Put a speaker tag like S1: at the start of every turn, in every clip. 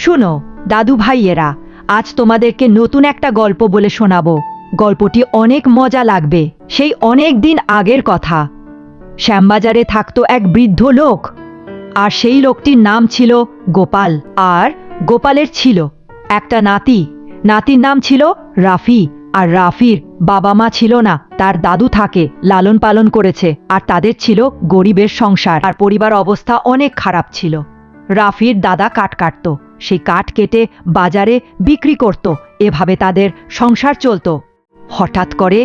S1: শুনো দাদু ভাইয়েরা, আজ তোমাদেরকে নতুন একটা গল্প বলে শোনাবো। গল্পটি অনেক মজা লাগবে। সেই অনেক দিন আগের কথা। শ্যামবাজারে থাকতো এক বৃদ্ধ লোক, আর সেই লোকটির নাম ছিল গোপাল। আর গোপালের ছিল একটা নাতি। নাতির নাম ছিল রাফি। আর রাফির বাবা মা ছিল না, তার দাদু থাকে, লালন পালন করেছে। আর তাদের ছিল গরিবের সংসার, আর পরিবার অবস্থা অনেক খারাপ ছিল। রাফির দাদা কাঠ কাটতো, সেই কাঠ কেটে বাজারে বিক্রি করত। এভাবে তাদের সংসার চলত। হঠাৎ করে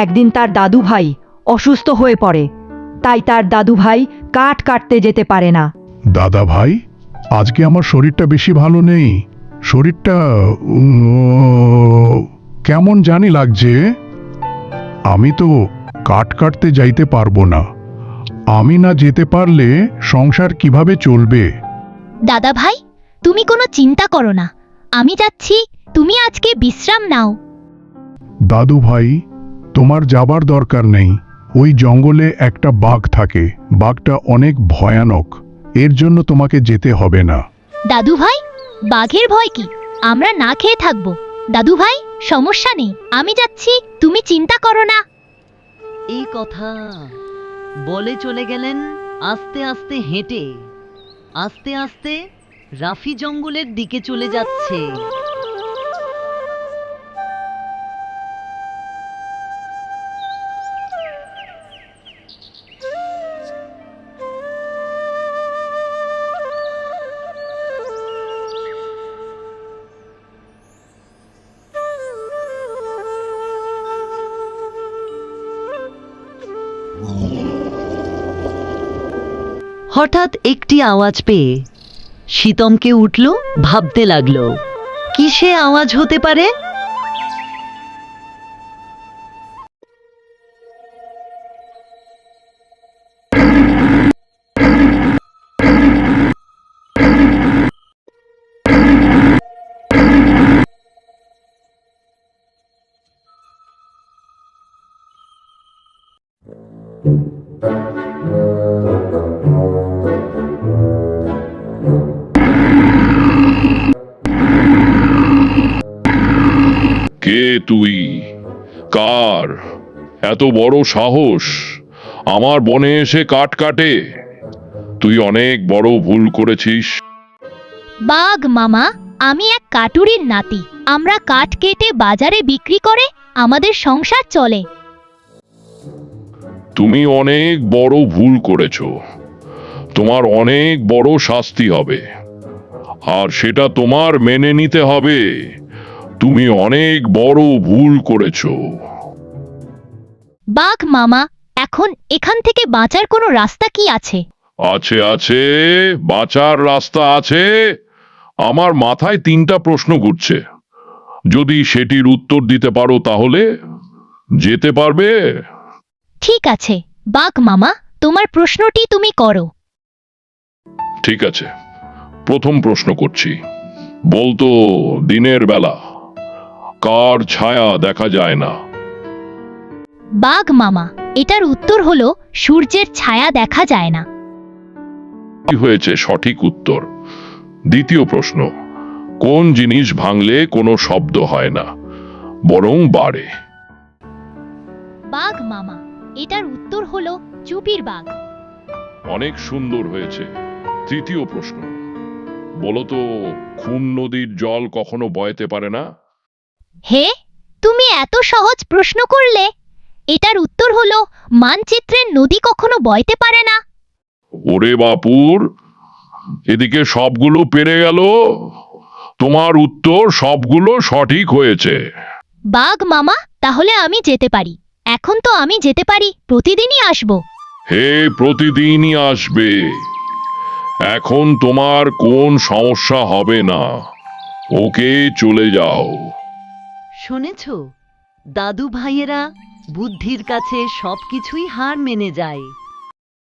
S1: একদিন তার দাদু ভাই অসুস্থ হয়ে পড়ে, তাই তার দাদু ভাই কাঠ কাটতে যেতে পারে না।
S2: দাদা ভাই, আজকে আমার শরীরটা বেশি ভালো নেই। শরীরটা কেমন জানি লাগছে। আমি তো কাঠ কাটতে যাইতে পারবো না। আমি না যেতে পারলে সংসার কিভাবে চলবে?
S3: দাদা ভাই, তুমি কোনো চিন্তা করো না, আমি যাচ্ছি, তুমি আজকে বিশ্রাম নাও।
S2: দাদু ভাই, তোমার যাবার দরকার নেই। ওই জঙ্গলে একটা বাঘ থাকে। বাঘটা অনেক ভয়ানক, এর জন্য তোমাকে যেতে হবে না।
S3: দাদু ভাই, বাঘের ভয় কি? আমরা না খেয়ে থাকবো। দাদু ভাই, সমস্যা নেই, আমি যাচ্ছি, তুমি চিন্তা করো না।
S4: এই কথা বলে চলে গেলেন আস্তে আস্তে হেঁটে। আস্তে আস্তে রাফি জঙ্গলের দিকে চলে যাচ্ছে। হঠাৎ একটি আওয়াজ পেয়ে শীতমকে উঠল, ভাবতে লাগলো কিসে আওয়াজ হতে পারে।
S5: কে তুই? কার এত বড় সাহস আমার বনে এসে কাঠ কাটে? তুই অনেক বড় ভুল করেছিস।
S3: বাঘ মামা, আমি এক কাটুরির নাতি। আমরা কাঠ কেটে বাজারে বিক্রি করে আমাদের সংসার চলে।
S5: তুমি অনেক বড় ভুল করেছো। তোমার অনেক বড় শাস্তি হবে, আর সেটা তোমার মেনে নিতে হবে। তুমি অনেক বড় ভুল করেছো।
S3: বাঘ মামা, এখন এখান থেকে বাঁচার কোনো রাস্তা কি আছে?
S5: আছে আছে, বাঁচার রাস্তা আছে। আমার মাথায় 3টা প্রশ্ন ঘুরছে। যদি সেটির উত্তর দিতে পারো তাহলে যেতে পারবে।
S3: ঠিক আছে বাঘ মামা, তোমার প্রশ্নটি তুমি করো।
S5: ঠিক আছে, প্রথম প্রশ্ন করছি। বলতো, দিনের বেলা কার ছায়া দেখা যায় না?
S3: বাঘ মামা, এটার উত্তর হলো সূর্যের ছায়া দেখা যায় না।
S5: কি হয়েছে সঠিক উত্তর। দ্বিতীয় প্রশ্ন, কোন জিনিস ভাঙলে কোনো শব্দ হয় না, বরং বাড়ে?
S3: বাঘ মামা, এটার উত্তর হলো চুপির বাঘ।
S5: অনেক সুন্দর হয়েছে। তৃতীয় প্রশ্ন, বলতো, খুন নদীর জল কখনো বইতে পারে না?
S3: হে, তুমি এত সহজ প্রশ্ন করলে। এটার উত্তর হলো মানচিত্রের নদী কখনো বইতে পারে না।
S5: ওরে বাপুর, এদিকে সবগুলো পেরে গেল। তোমার উত্তর সবগুলো সঠিক হয়েছে।
S3: বাঘ মামা, তাহলে আমি যেতে পারি। এখন তো আমি যেতে পারি, প্রতিদিনই আসবো।
S5: হে, প্রতিদিনই আসবে। এখন তোমার কোন সমস্যা হবে না। ওকে, চলে যাও।
S4: শুনেছ, দাদু ভাইয়েরা বুদ্ধির কাছে সবকিছুই হার মেনে যায়।